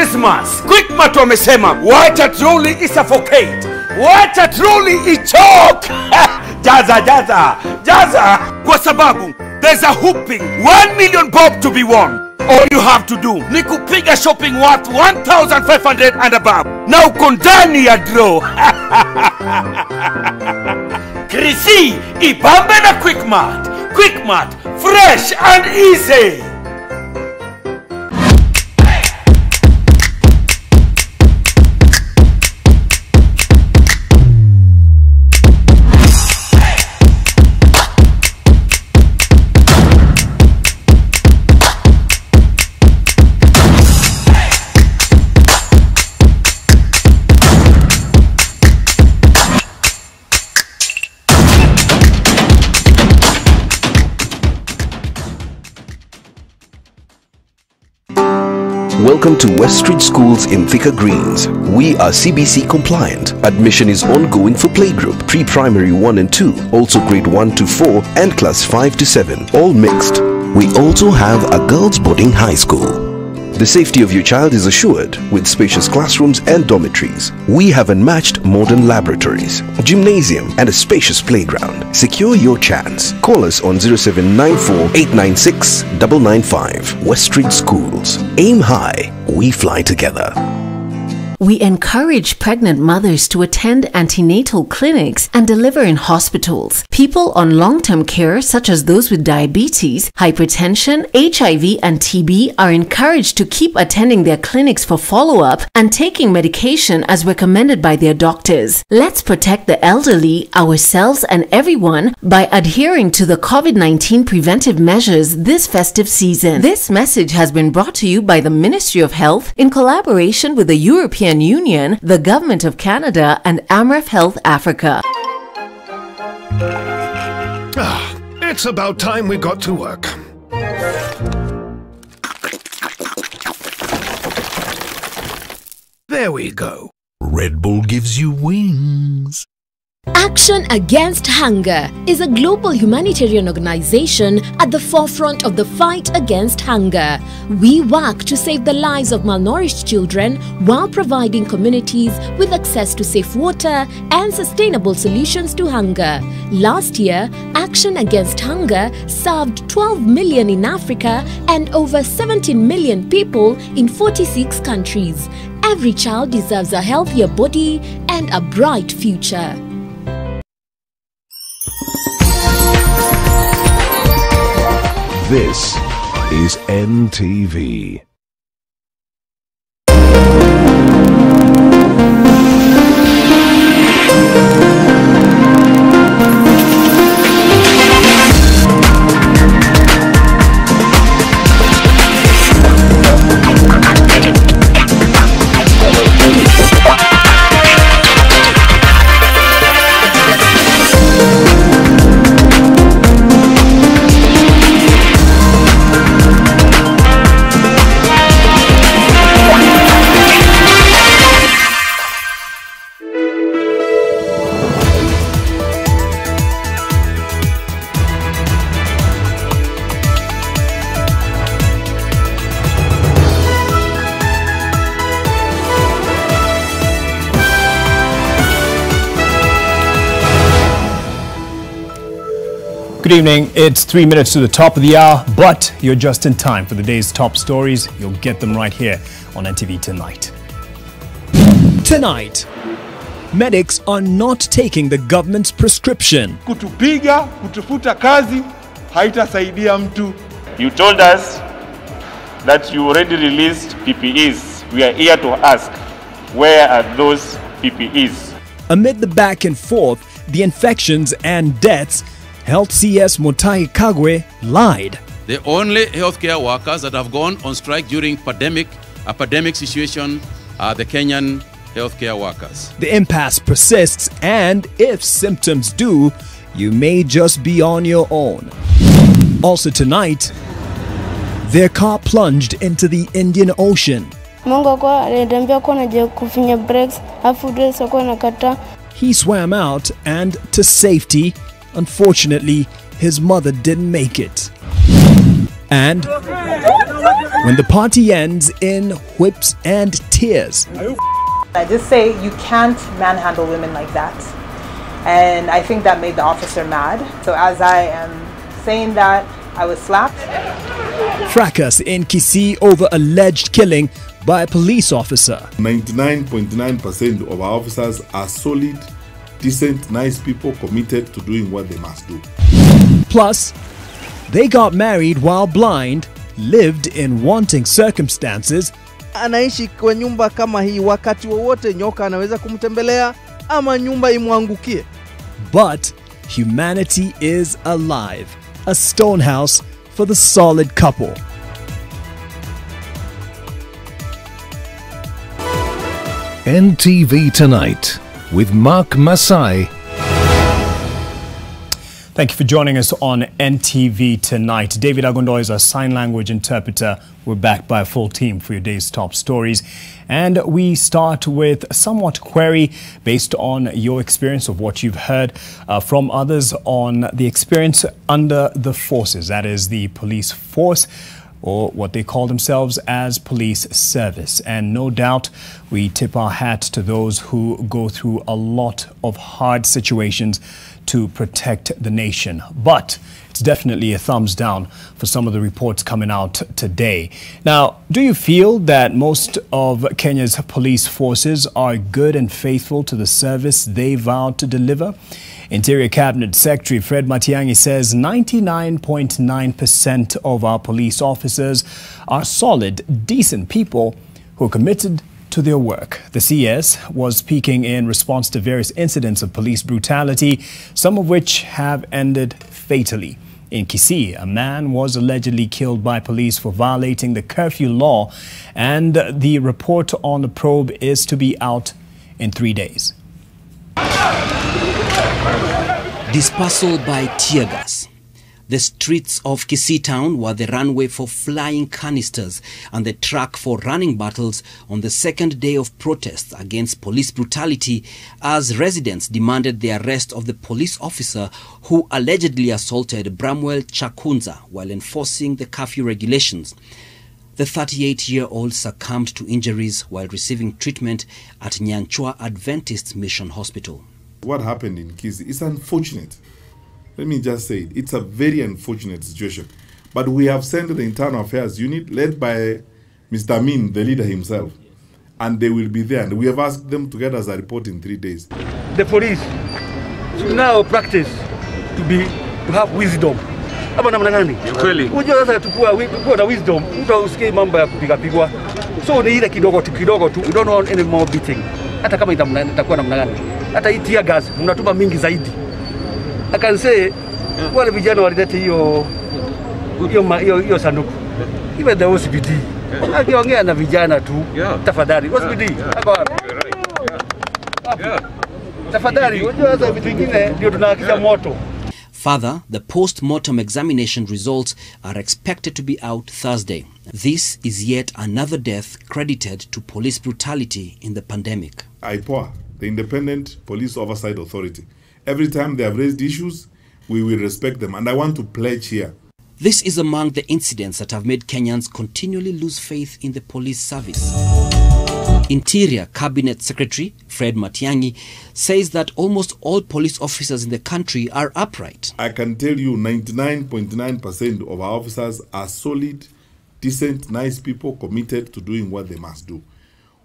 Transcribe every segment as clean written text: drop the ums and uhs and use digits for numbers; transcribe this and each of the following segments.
Christmas. Quickmart wamesema wacha troli isuffocate, wacha troli ichoke. Jaza kwa sababu there's a whooping 1 million bob to be won. All you have to do ni kupiga shopping worth 1,500 and above. Na uko ndani ya draw. Krisi ibambe na Quickmart. Quickmart, fresh and easy. Welcome to West Street Schools in Thika Greens. We are CBC compliant. Admission is ongoing for playgroup, pre-primary 1 and 2, also grade 1 to 4 and class 5 to 7, all mixed. We also have a girls' boarding high school. The safety of your child is assured with spacious classrooms and dormitories. We have unmatched modern laboratories, gymnasium and a spacious playground. Secure your chance. Call us on 0794 896 995. West Street Schools. Aim high, we fly together. We encourage pregnant mothers to attend antenatal clinics and deliver in hospitals. People on long-term care, such as those with diabetes, hypertension, HIV, and TB, are encouraged to keep attending their clinics for follow-up and taking medication as recommended by their doctors. Let's protect the elderly, ourselves, and everyone by adhering to the COVID-19 preventive measures this festive season. This message has been brought to you by the Ministry of Health in collaboration with the European Union, the Government of Canada, and Amref Health Africa. It's about time we got to work. There we go. Red Bull gives you wings. Action Against Hunger is a global humanitarian organization at the forefront of the fight against hunger. We work to save the lives of malnourished children while providing communities with access to safe water and sustainable solutions to hunger. Last year, Action Against Hunger served 12 million in Africa and over 17 million people in 46 countries. Every child deserves a healthier body and a bright future. This is NTV. Good evening. It's 3 minutes to the top of the hour, but you're just in time for the day's top stories. You'll get them right here on NTV Tonight. Tonight, medics are not taking the government's prescription. Kutupiga, kutufuta kazi, haitasaidia mtu. You told us that you already released PPEs. We are here to ask, where are those PPEs? Amid the back and forth, the infections and deaths, Health CS Mutahi Kagwe lied. The only healthcare workers that have gone on strike during a pandemic situation are the Kenyan healthcare workers. The impasse persists, and if symptoms do, you may just be on your own. Also tonight, their car plunged into the Indian Ocean. He swam out and to safety. Unfortunately, his mother didn't make it. And when the party ends in whips and tears. I just say you can't manhandle women like that. And I think that made the officer mad. So as I am saying that, I was slapped. Fracas in Kisii over alleged killing by a police officer. 99.9% of our officers are solid, decent, nice people committed to doing what they must do. Plus, they got married while blind, lived in wanting circumstances, anaishi kwa nyumba kama hii, wakati wowote nyoka anaweza kumtembelea ama nyumba imwangukie. But humanity is alive. A stone house for the solid couple. NTV Tonight with Mark Masai. Thank you for joining us on NTV Tonight. David Agondo is our sign language interpreter. We're back by a full team for your day's top stories. And we start with a somewhat query based on your experience of what you've heard from others on the experience under the forces. That is the police force, or what they call themselves as police service. And no doubt we tip our hat to those who go through a lot of hard situations to protect the nation. But it's definitely a thumbs down for some of the reports coming out today. Now, do you feel that most of Kenya's police forces are good and faithful to the service they vowed to deliver? Interior Cabinet Secretary Fred Matiang'i says 99.9% of our police officers are solid, decent people who are committed to their work. The CS was speaking in response to various incidents of police brutality, some of which have ended fatally. In Kisii, a man was allegedly killed by police for violating the curfew law, and the report on the probe is to be out in 3 days. Dispersal by tear gas. The streets of Kisii town were the runway for flying canisters and the track for running battles on the second day of protests against police brutality, as residents demanded the arrest of the police officer who allegedly assaulted Bramwell Chakunza while enforcing the curfew regulations. The 38-year-old succumbed to injuries while receiving treatment at Nyanchwa Adventist Mission Hospital. What happened in Kisii is unfortunate. Let me just say it. It's a very unfortunate situation. But we have sent the Internal Affairs Unit led by Mr. Amin, the leader himself. And they will be there. And we have asked them to get us a report in 3 days. The police should now practice to have wisdom. Hapa namna gani? Kweli. Unajua sasa tukua na wisdom, mtu usikie mambo ya kupiga. So ni ile kidogo tu. We don't want any more beating. Hata kama itakuwa namna gani. Hata hii tear gas mnatuma mingi zaidi. I can say, wale vijana walileta hiyo sanduku. Even the OCPD. Akiongea na vijana tu, tafadhali. OCPD, hapa wapi? Tafadhali, unajua sasa vitu vingine ndio tunahakisha moto. Further, the post-mortem examination results are expected to be out Thursday. This is yet another death credited to police brutality in the pandemic. IPOA, the Independent Police Oversight Authority. Every time they have raised issues, we will respect them. And I want to pledge here. This is among the incidents that have made Kenyans continually lose faith in the police service. Interior Cabinet Secretary Fred Matiang'i says that almost all police officers in the country are upright. I can tell you 99.9% of our officers are solid, decent, nice people committed to doing what they must do.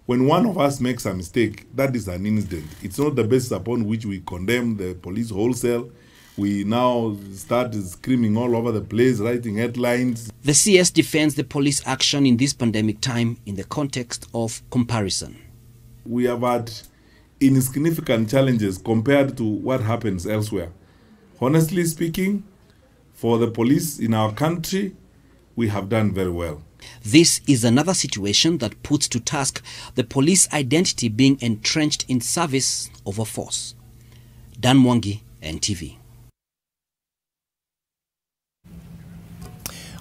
When one of us makes a mistake, that is an incident. It's not the basis upon which we condemn the police wholesale. We now start screaming all over the place, writing headlines. The CS defends the police action in this pandemic time in the context of comparison. We have had insignificant challenges compared to what happens elsewhere. Honestly speaking, for the police in our country, we have done very well. This is another situation that puts to task the police identity being entrenched in service over force. Dan Mwangi, NTV.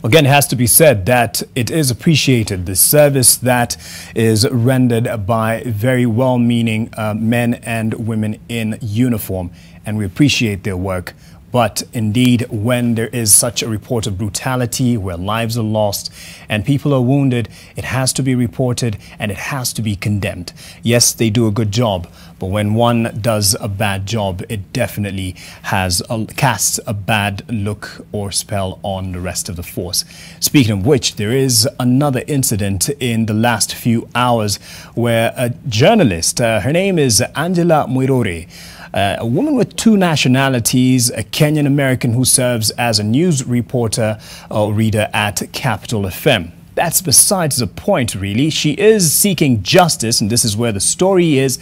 Again, it has to be said that it is appreciated, the service that is rendered by very well-meaning men and women in uniform, and we appreciate their work. But indeed, when there is such a report of brutality, where lives are lost and people are wounded, it has to be reported and it has to be condemned. Yes, they do a good job, but when one does a bad job, it definitely casts a bad look or spell on the rest of the force. Speaking of which, there is another incident in the last few hours where a journalist, her name is Angela Mwirore, a woman with two nationalities, a Kenyan American who serves as a news reporter or reader at Capital FM. That's besides the point, really. She is seeking justice, and this is where the story is,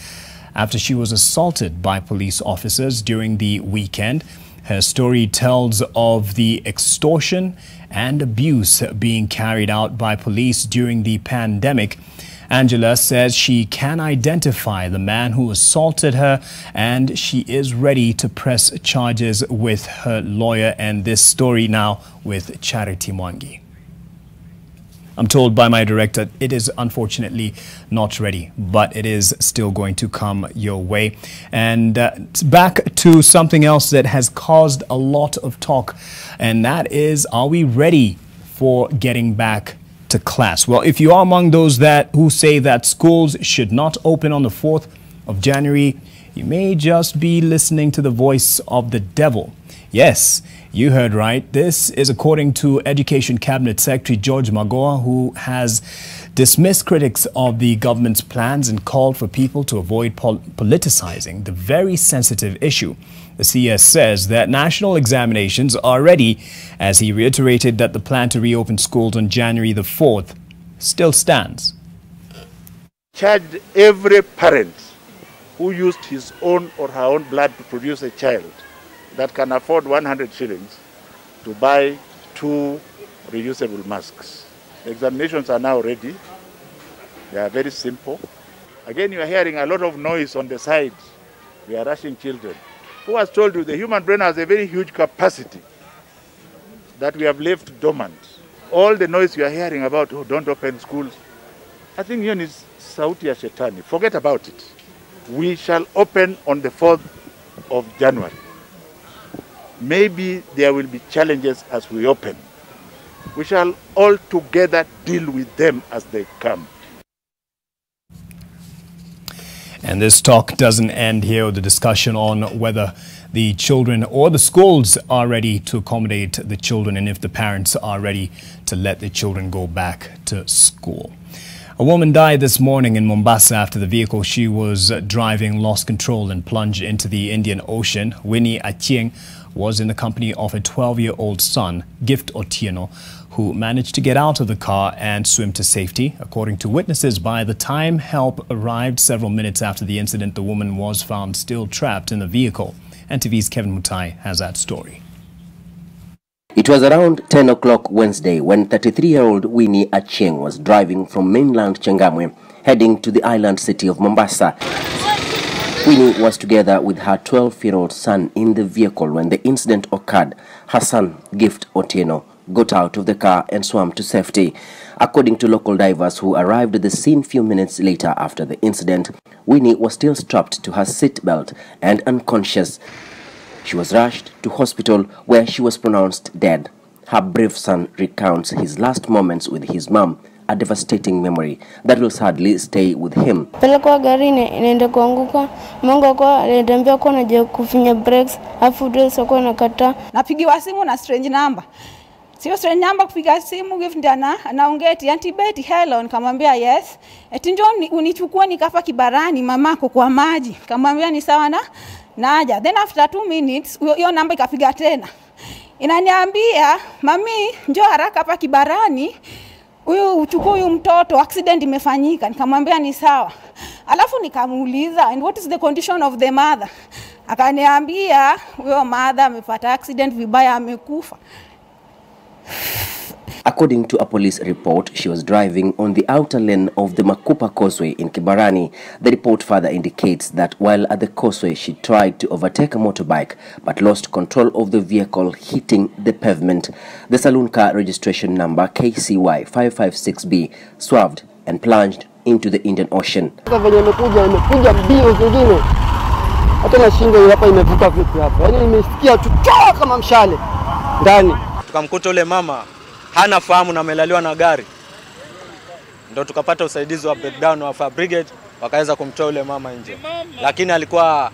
after she was assaulted by police officers during the weekend. Her story tells of the extortion and abuse being carried out by police during the pandemic. Angela says she can identify the man who assaulted her and she is ready to press charges with her lawyer. And this story now with Charity Mwangi. I'm told by my director it is unfortunately not ready, but it is still going to come your way. And back to something else that has caused a lot of talk, and that is, are we ready for getting back to class? Well, if you are among those who say that schools should not open on the 4th of January, you may just be listening to the voice of the devil. Yes, you heard right. This is according to Education Cabinet Secretary George Magoha, who has dismissed critics of the government's plans and called for people to avoid politicizing the very sensitive issue. The CS says that national examinations are ready, as he reiterated that the plan to reopen schools on January the 4th still stands. Charged every parent who used his own or her own blood to produce a child that can afford 100 shillings to buy 2 reusable masks. The examinations are now ready. They are very simple. Again, you are hearing a lot of noise on the side. We are rushing children. Who has told you the human brain has a very huge capacity that we have left dormant? All the noise you are hearing about, oh, don't open schools. I think here is sauti ya shetani. Forget about it. We shall open on the 4th of January. Maybe there will be challenges as we open. We shall all together deal with them as they come. And this talk doesn't end here with the discussion on whether the children or the schools are ready to accommodate the children and if the parents are ready to let the children go back to school. A woman died this morning in Mombasa after the vehicle she was driving lost control and plunged into the Indian Ocean. Winnie Achieng was in the company of a 12-year-old son, Gift Otieno, who managed to get out of the car and swim to safety. According to witnesses, by the time help arrived several minutes after the incident, the woman was found still trapped in the vehicle. NTV's Kevin Mutai has that story. It was around 10 o'clock Wednesday when 33-year-old Winnie Achieng was driving from mainland Changamwe, heading to the island city of Mombasa. Winnie was together with her 12-year-old son in the vehicle when the incident occurred. Her son, Gift Otieno, got out of the car and swam to safety. According to local divers who arrived at the scene few minutes later after the incident, Winnie was still strapped to her seatbelt and unconscious. She was rushed to hospital where she was pronounced dead. Her brave son recounts his last moments with his mom, a devastating memory that will sadly stay with him. Pelekwa gari inaenda kuanguka, Mungu kwa aliniambia kwa naje kufinya brakes, afu dress kwa nakata. Napigiwa simu na strange number. Sio strange number kupiga simu Gift ndiye anaongea eti Auntie Betty hello, nikamwambia yes. Eti njoo unichukue nikapa Kibarani mamako kwa maji. Nikamwambia ni sawa na naja. Then after 2 minutes hiyo namba ikapiga tena. Inaniambia mami njoo haraka hapa Kibarani. Uchukue huyu mtoto, accident imefanyika. Nikamwambia ni sawa. Alafu nikamuuliza and what is the condition of the mother? Akaniambia huyo mother amepata accident vibaya, amekufa. According to a police report, she was driving on the outer lane of the Makupa Causeway in Kibarani. The report further indicates that while at the causeway, she tried to overtake a motorbike but lost control of the vehicle, hitting the pavement. The saloon car registration number KCY 556B swerved and plunged into the Indian Ocean. Hata na shingo hapa imevuka vipi hapa? Yaani nimesikia tu kama mshale ndani. Tukamkuta yule mama hana fahamu na amelaliwa na gari. Ndio tukapata usaidizi wa breakdown wa fire brigade, wakaweza kumtoa yule mama nje. Lakini alikuwa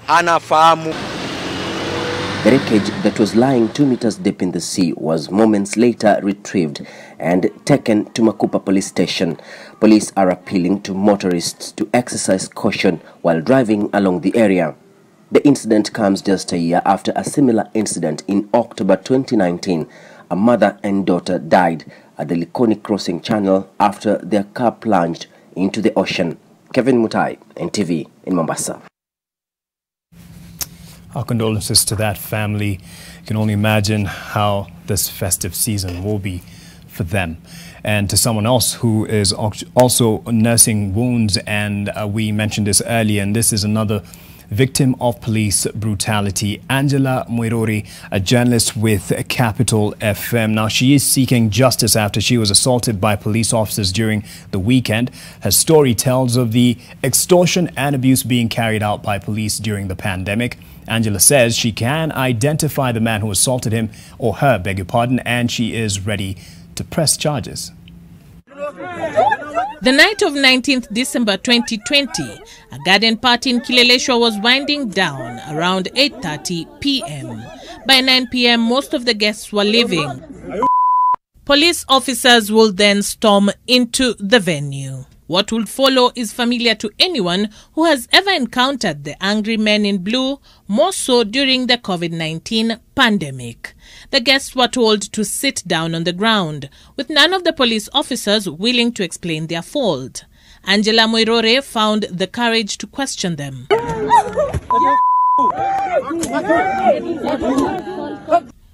hana fahamu. The wreckage that was lying 2 meters deep in the sea was moments later retrieved and taken to Makupa police station. Police are appealing to motorists to exercise caution while driving along the area. The incident comes just a year after a similar incident in October 2019. A mother and daughter died at the Likoni Crossing Channel after their car plunged into the ocean. Kevin Mutai, NTV in Mombasa. Our condolences to that family. You can only imagine how this festive season will be for them. And to someone else who is also nursing wounds, and we mentioned this earlier, and this is another victim of police brutality, Angela Mwiruri, a journalist with Capital FM. Now, she is seeking justice after she was assaulted by police officers during the weekend. Her story tells of the extortion and abuse being carried out by police during the pandemic. Angela says she can identify the man who assaulted him, or her, beg your pardon, and she is ready to press charges. The night of 19th December 2020, a garden party in Kileleshwa was winding down around 8:30 p.m. By 9 p.m., most of the guests were leaving. Police officers will then storm into the venue. What will follow is familiar to anyone who has ever encountered the angry men in blue, more so during the COVID-19 pandemic. The guests were told to sit down on the ground, with none of the police officers willing to explain their fault. Angela Mwiruri found the courage to question them.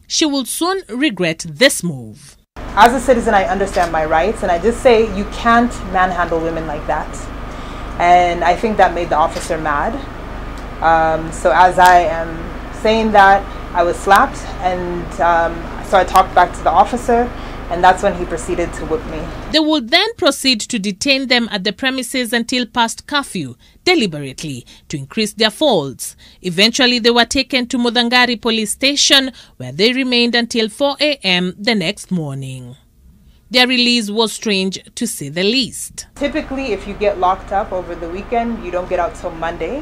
She will soon regret this move. As a citizen, I understand my rights, and I just say you can't manhandle women like that. And I think that made the officer mad. So as I am saying that, I was slapped, and so I talked back to the officer, and that's when he proceeded to whip me. They will then proceed to detain them at the premises until past curfew, deliberately, to increase their faults. Eventually, they were taken to Mudangari police station, where they remained until 4 a.m. the next morning. Their release was strange, to say the least. Typically, if you get locked up over the weekend, you don't get out till Monday.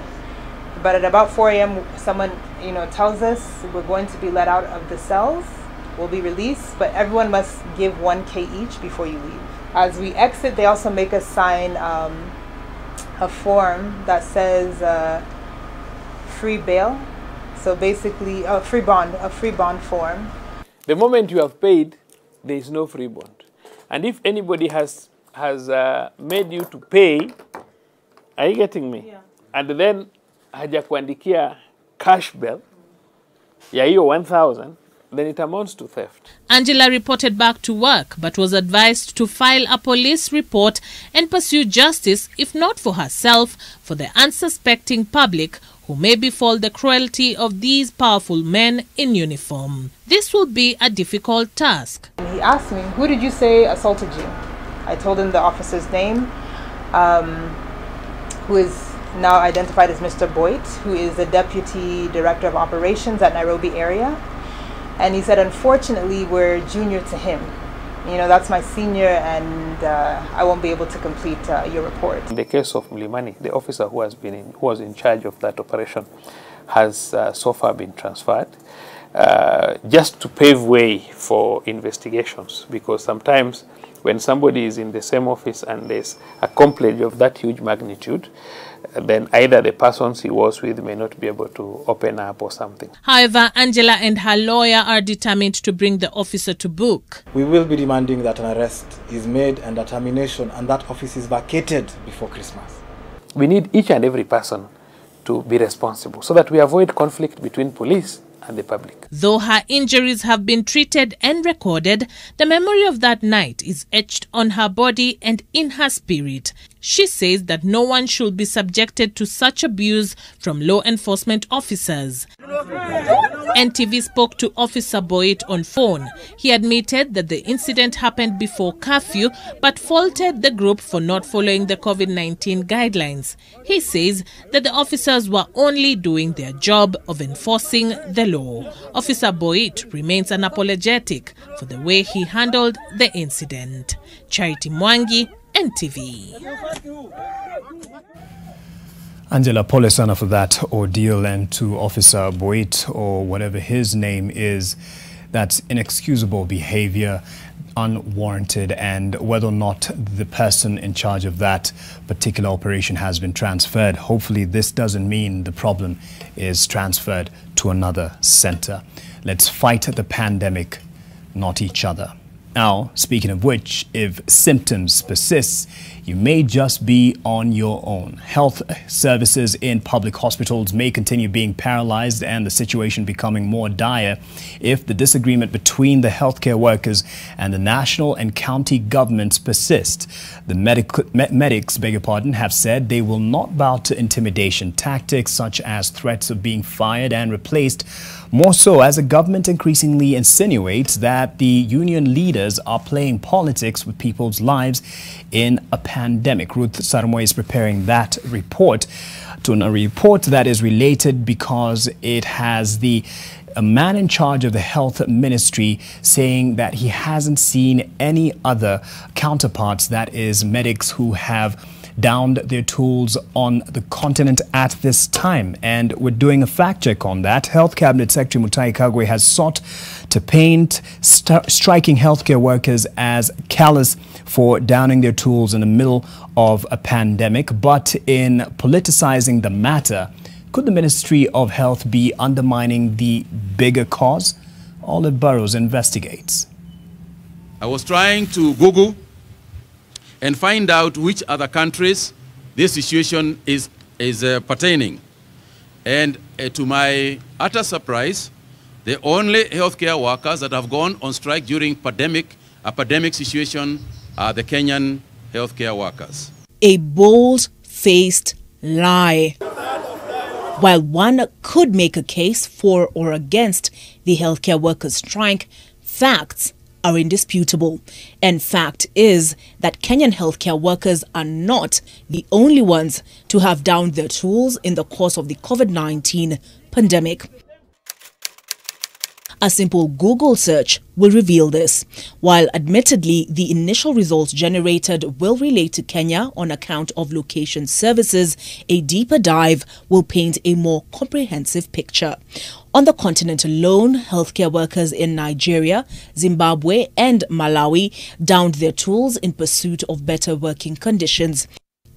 But at about 4 a.m., someone tells us we're going to be let out of the cells. Will be released, but everyone must give 1K each before you leave. As we exit, they also make us sign a form that says free bail. So basically, a free bond form. The moment you have paid, there is no free bond. And if anybody has made you to pay, are you getting me? Yeah. And then hajakuandikia cash bill, ya hiyo 1,000, then it amounts to theft. Angela reported back to work, but was advised to file a police report and pursue justice, if not for herself, for the unsuspecting public who may befall the cruelty of these powerful men in uniform. This will be a difficult task. He asked me, who did you say assaulted you? I told him the officer's name, who is now identified as Mr. Boyd, who is the Deputy Director of Operations at Nairobi area. And he said, unfortunately, we're junior to him. That's my senior, and I won't be able to complete your report. In the case of Mlimani, the officer who was in charge of that operation has so far been transferred, just to pave way for investigations, because sometimes when somebody is in the same office and there's a complaint of that huge magnitude, then either the persons he was with may not be able to open up or something. However, Angela and her lawyer are determined to bring the officer to book. We will be demanding that an arrest is made and a termination, and that office is vacated before Christmas. We need each and every person to be responsible so that we avoid conflict between police and the public. Though her injuries have been treated and recorded, the memory of that night is etched on her body and in her spirit. She says that no one should be subjected to such abuse from law enforcement officers. NTV spoke to Officer Boit on phone. He admitted that the incident happened before curfew, but faulted the group for not following the COVID-19 guidelines. He says that the officers were only doing their job of enforcing the law. Officer Boit remains unapologetic for the way he handled the incident. Charity Mwangi, NTV. Angela, pole sana for that ordeal, and to Officer Boit, or whatever his name is, that's inexcusable behavior, unwarranted, and whether or not the person in charge of that particular operation has been transferred. Hopefully this doesn't mean the problem is transferred to another center. Let's fight the pandemic, not each other. Now, speaking of which, if symptoms persist, you may just be on your own. Health services in public hospitals may continue being paralyzed and the situation becoming more dire if the disagreement between the healthcare workers and the national and county governments persist. The medics, have said they will not bow to intimidation tactics such as threats of being fired and replaced, more so as the government increasingly insinuates that the union leaders are playing politics with people's lives in a pandemic. Ruth Sarmoy is preparing that report, a report that is related because it has a man in charge of the health ministry saying that he hasn't seen any other counterparts, that is medics, who have downed their tools on the continent at this time. And we're doing a fact check on that. Health Cabinet Secretary Mutahi Kagwe has sought to paint striking healthcare workers as callous for downing their tools in the middle of a pandemic. But in politicizing the matter, could the Ministry of Health be undermining the bigger cause? Olive Burrows investigates. I was trying to Google and find out which other countries this situation is pertaining. And to my utter surprise, the only healthcare workers that have gone on strike during a pandemic situation are the Kenyan healthcare workers. A bold-faced lie. While one could make a case for or against the healthcare workers' strike, facts are indisputable. And fact is that Kenyan healthcare workers are not the only ones to have downed their tools in the course of the COVID-19 pandemic. A simple Google search will reveal this. While admittedly the initial results generated will relate to Kenya on account of location services, a deeper dive will paint a more comprehensive picture. On the continent alone, healthcare workers in Nigeria, Zimbabwe and Malawi downed their tools in pursuit of better working conditions.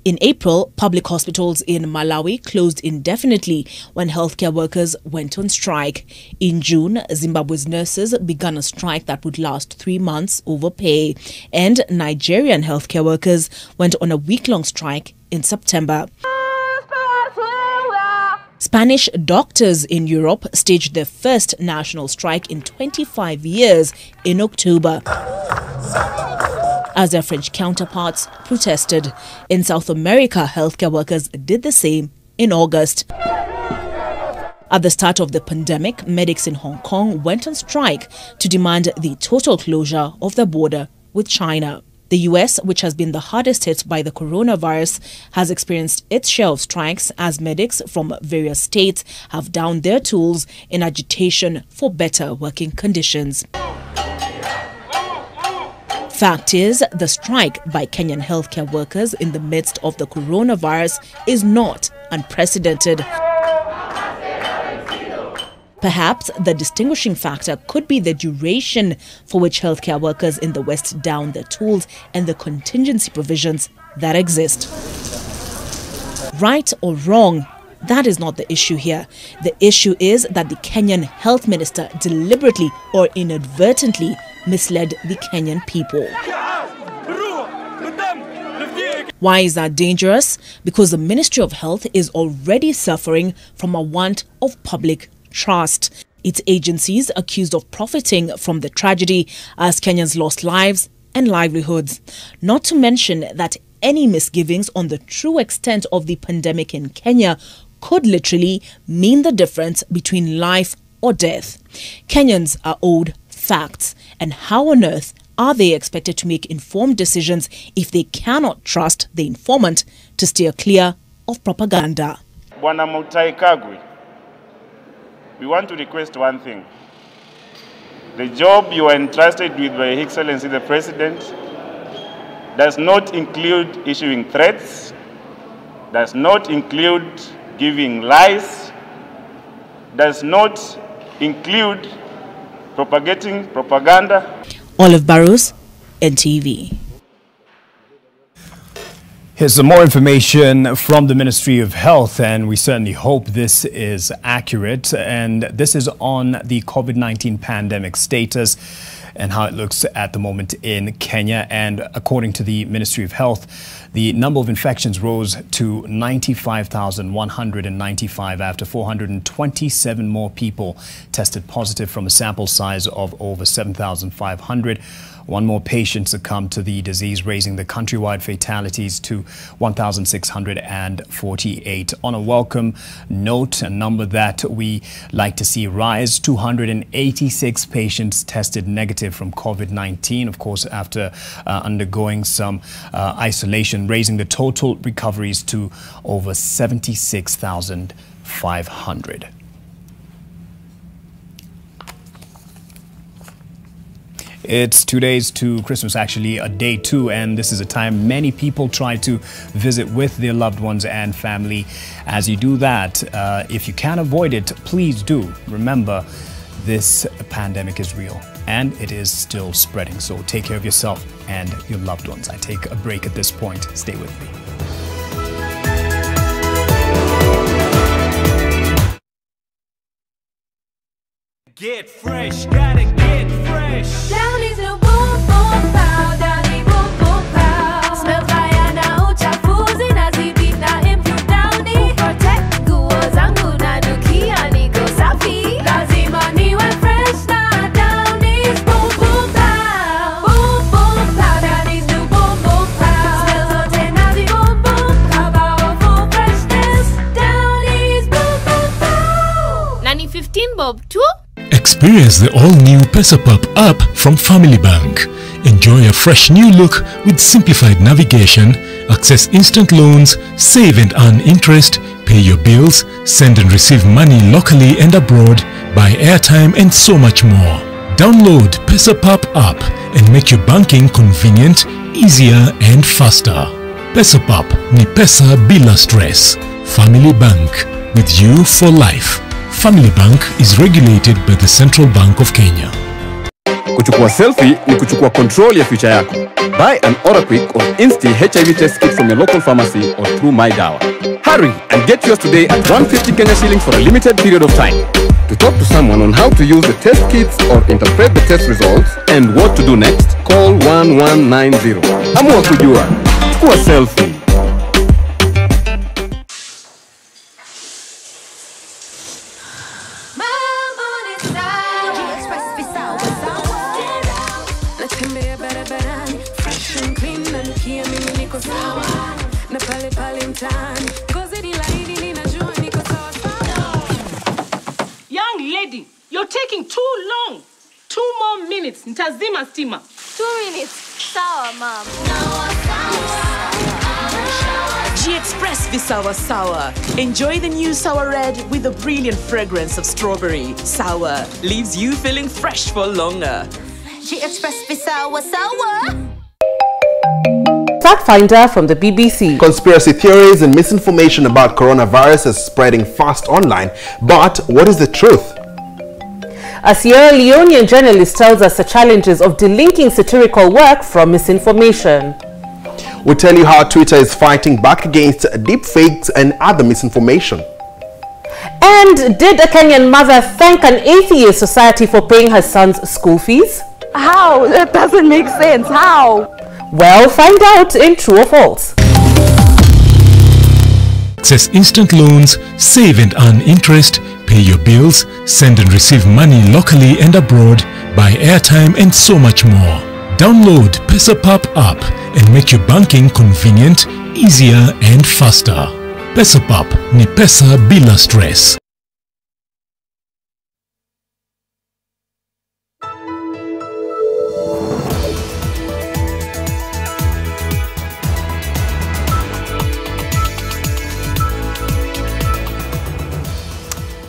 In April, public hospitals in Malawi closed indefinitely when healthcare workers went on strike. In June, Zimbabwe's nurses began a strike that would last 3 months over pay. And Nigerian healthcare workers went on a week-long strike in September. Spanish doctors in Europe staged their first national strike in 25 years in October, as their French counterparts protested. In South America, healthcare workers did the same in August. At the start of the pandemic, medics in Hong Kong went on strike to demand the total closure of the border with China. The US, which has been the hardest hit by the coronavirus, has experienced its share of strikes as medics from various states have downed their tools in agitation for better working conditions. Fact is, the strike by Kenyan healthcare workers in the midst of the coronavirus is not unprecedented. Perhaps the distinguishing factor could be the duration for which healthcare workers in the West down their tools and the contingency provisions that exist. Right or wrong, that is not the issue here. The issue is that the Kenyan health minister deliberately or inadvertently misled the Kenyan people. Why is that dangerous? Because the Ministry of Health is already suffering from a want of public trust. Its agencies accused of profiting from the tragedy as Kenyans lost lives and livelihoods. Not to mention that any misgivings on the true extent of the pandemic in Kenya could literally mean the difference between life or death. Kenyans are owed facts, and how on earth are they expected to make informed decisions if they cannot trust the informant to steer clear of propaganda? Bwana Mutai Kagwe, we want to request one thing. The job you are entrusted with by His Excellency the President does not include issuing threats, does not include giving lies, does not include propagating propaganda. Olive Barrows, NTV. Here's some more information from the Ministry of Health, and we certainly hope this is accurate. And this is on the COVID-19 pandemic status and how it looks at the moment in Kenya. And according to the Ministry of Health, the number of infections rose to 95,195 after 427 more people tested positive from a sample size of over 7,500. One more patient succumbed to the disease, raising the countrywide fatalities to 1,648. On a welcome note, a number that we like to see rise, 286 patients tested negative from COVID-19, of course, after undergoing some isolation, raising the total recoveries to over 76,500. It's 2 days to Christmas, actually a day two, and this is a time many people try to visit with their loved ones and family. As you do that, if you can avoid it, please do. Remember, this pandemic is real and it is still spreading, so take care of yourself and your loved ones. I take a break at this point. Stay with me. Get fresh, gotta get fresh. Downy's new boom boom pow, Downy boom boom pow. Smell fire na uchafuzi na zibi na improve Downy. Protect nguo zangu na nukia niko safi. Lazima niwe fresh na Downy's boom boom pow. Boom boom pow, Downy's new boom boom pow. Smell zote na zi boom boom pow. Full freshness, Downy's boom boom pow. Nani 15 bob too? Experience the all-new PesaPop app from Family Bank. Enjoy a fresh new look with simplified navigation, access instant loans, save and earn interest, pay your bills, send and receive money locally and abroad, buy airtime and so much more. Download PesaPop app and make your banking convenient, easier and faster. PesaPop ni pesa bila stress. Family Bank, with you for life. Family Bank is regulated by the Central Bank of Kenya. Kuchukua selfie ni kuchukua control ya future yako. Buy an Oraquick or Insti HIV test kit from your local pharmacy or through MyDawa. Hurry and get yours today at 150 Kenya shillings for a limited period of time. To talk to someone on how to use the test kits or interpret the test results and what to do next, call 1190. Amua kujua. Chukua selfie. Young lady, you're taking too long. 2 more minutes. Nitazima stima. 2 minutes. Sawa, mom. G-Express Visawa Sour. Enjoy the new Sour Red with the brilliant fragrance of strawberry. Sour leaves you feeling fresh for longer. G-Express Visawa Sour. Fact Finder from the BBC. Conspiracy theories and misinformation about coronavirus is spreading fast online. But what is the truth? A Sierra Leonean journalist tells us the challenges of delinking satirical work from misinformation. We'll tell you how Twitter is fighting back against deepfakes and other misinformation. And did a Kenyan mother thank an atheist society for paying her son's school fees? How? That doesn't make sense. How? Well, find out in True or False. Access instant loans, save and earn interest, pay your bills, send and receive money locally and abroad, buy airtime and so much more. Download PesaPop app and make your banking convenient, easier and faster. PesaPop ni pesa bila stress.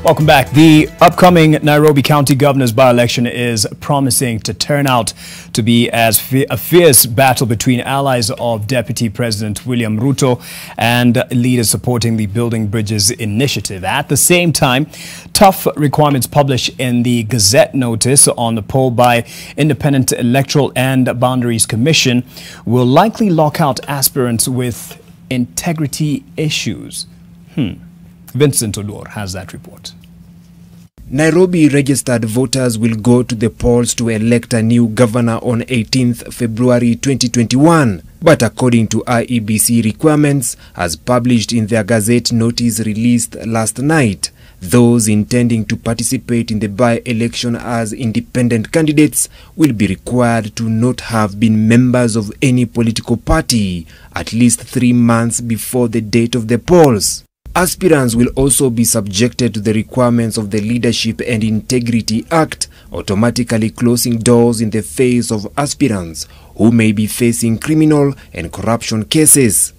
Welcome back. The upcoming Nairobi County Governor's by-election is promising to turn out to be a fierce battle between allies of Deputy President William Ruto and leaders supporting the Building Bridges initiative. At the same time, tough requirements published in the Gazette notice on the poll by Independent Electoral and Boundaries Commission will likely lock out aspirants with integrity issues. Vincent Odor has that report. Nairobi registered voters will go to the polls to elect a new governor on 18th February 2021. But according to IEBC requirements, as published in their Gazette notice released last night, those intending to participate in the by-election as independent candidates will be required to not have been members of any political party at least 3 months before the date of the polls. Aspirants will also be subjected to the requirements of the Leadership and Integrity Act, automatically closing doors in the face of aspirants who may be facing criminal and corruption cases.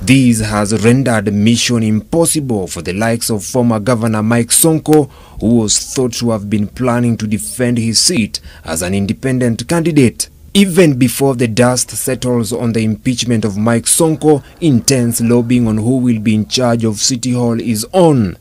This has rendered mission impossible for the likes of former Governor Mike Sonko, who was thought to have been planning to defend his seat as an independent candidate. Even before the dust settles on the impeachment of Mike Sonko, intense lobbying on who will be in charge of City Hall is on.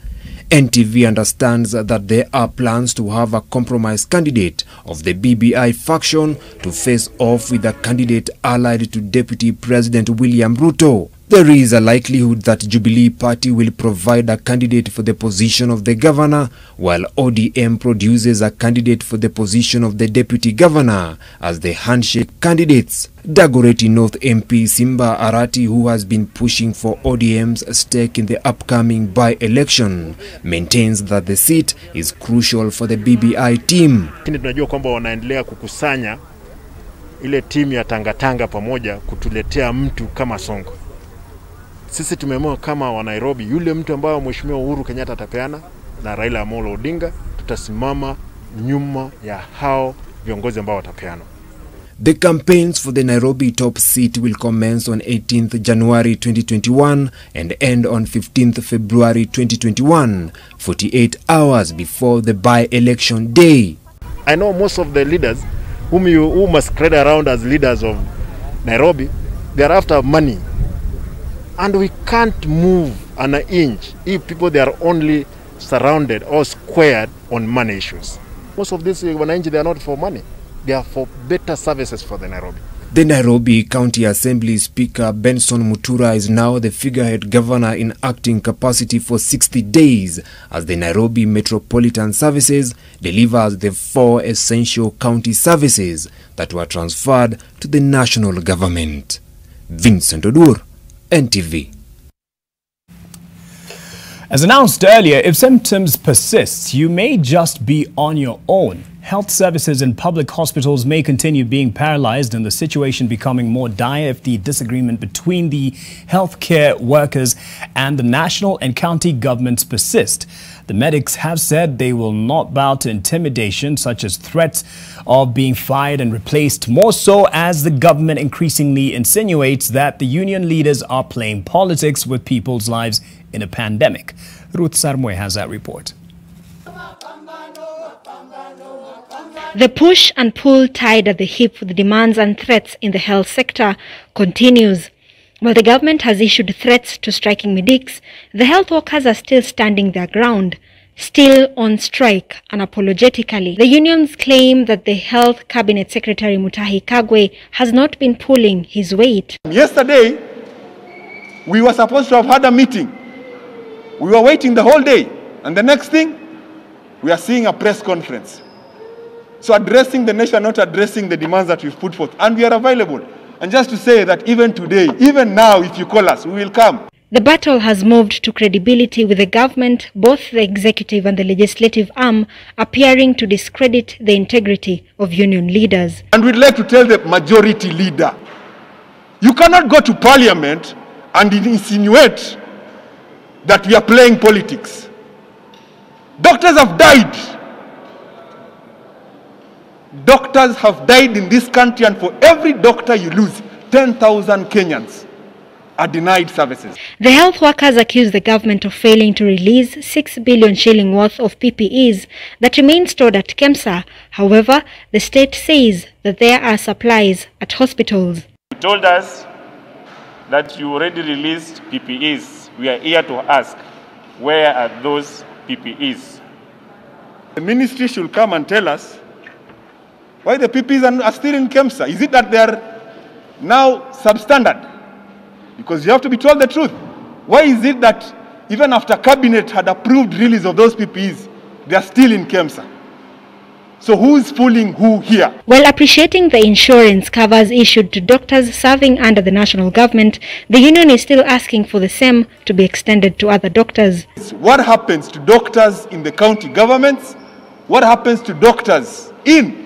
NTV understands that there are plans to have a compromise candidate of the BBI faction to face off with a candidate allied to Deputy President William Ruto. There is a likelihood that Jubilee Party will provide a candidate for the position of the governor, while ODM produces a candidate for the position of the deputy governor as the handshake candidates. Dagoretti North MP Simba Arati, who has been pushing for ODM's stake in the upcoming by-election, maintains that the seat is crucial for the BBI team. Tunajua kwamba wanaendelea kukusanya ile timu ya tangatanga pamoja kutuletea mtu kama Sonko. Sisi tumeamua kama wa Nairobi, yule mtu ambao Mheshimiwa Uhuru Kenyatta atapeana na Raila Amolo Odinga, tutasimama nyuma ya hao viongozi ambao watapeana. The campaigns for the Nairobi top seat will commence on 18th January 2021 and end on 15th February 2021, 48 hours before the by-election day. I know most of the leaders who masquerade around as leaders of Nairobi, they are after money. And we can't move an inch if people they are only surrounded or squared on money issues. Most of these wananchi, they are not for money. They are for better services for the Nairobi. The Nairobi County Assembly Speaker Benson Mutura is now the figurehead governor in acting capacity for 60 days as the Nairobi Metropolitan Services delivers the 4 essential county services that were transferred to the national government. Vincent Odur, NTV. As announced earlier, if symptoms persist, you may just be on your own. Health services in public hospitals may continue being paralyzed and the situation becoming more dire if the disagreement between the healthcare workers and the national and county governments persist. The medics have said they will not bow to intimidation such as threats of being fired and replaced, more so as the government increasingly insinuates that the union leaders are playing politics with people's lives in a pandemic. Ruth Sarmoe has that report. The push and pull tied at the hip with demands and threats in the health sector continues. While the government has issued threats to striking medics, the health workers are still standing their ground, still on strike unapologetically. The unions claim that the Health Cabinet Secretary Mutahi Kagwe has not been pulling his weight. Yesterday, we were supposed to have had a meeting. We were waiting the whole day. And the next thing, we are seeing a press conference. So addressing the nation, not addressing the demands that we've put forth. And we are available. And just to say that even today, even now, if you call us, we will come. The battle has moved to credibility, with the government, both the executive and the legislative arm, appearing to discredit the integrity of union leaders. And we'd like to tell the majority leader, you cannot go to parliament and insinuate that we are playing politics. Doctors have died. Doctors have died in this country, and for every doctor you lose, 10,000 Kenyans are denied services. The health workers accuse the government of failing to release 6 billion shilling worth of PPEs that remain stored at KEMSA. However, the state says that there are supplies at hospitals. You told us that you already released PPEs. We are here to ask, where are those PPEs? The ministry should come and tell us why the PPEs are still in KEMSA. Is it that they are now substandard? Because you have to be told the truth. Why is it that even after cabinet had approved release of those PPEs, they are still in KEMSA? So who is fooling who here? While appreciating the insurance covers issued to doctors serving under the national government, the union is still asking for the same to be extended to other doctors. What happens to doctors in the county governments? What happens to doctors in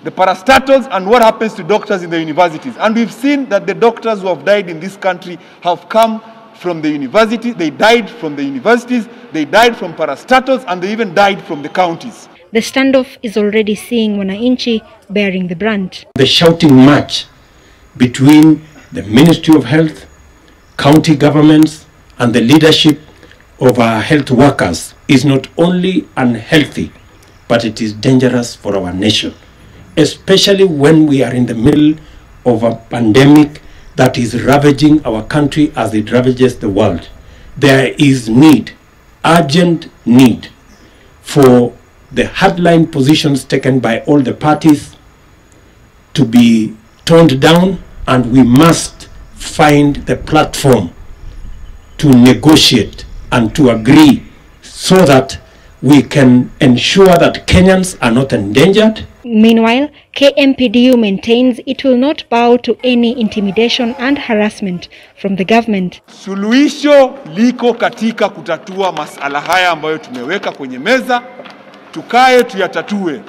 the parastatals, and what happens to doctors in the universities? And we've seen that the doctors who have died in this country have come from the university, they died from the universities, they died from parastatals, and they even died from the counties. The standoff is already seeing Wananchi bearing the brunt. The shouting match between the Ministry of Health, county governments, and the leadership of our health workers is not only unhealthy, but it is dangerous for our nation, especially when we are in the middle of a pandemic that is ravaging our country as it ravages the world. There is need, urgent need, for the hardline positions taken by all the parties to be toned down, and we must find the platform to negotiate and to agree so that we can ensure that Kenyans are not endangered. Meanwhile, KMPDU maintains it will not bow to any intimidation and harassment from the government. Suluhisho liko katika kutatua masala haya ambayo tumeweka kwenye meza, tukae tuyatatue.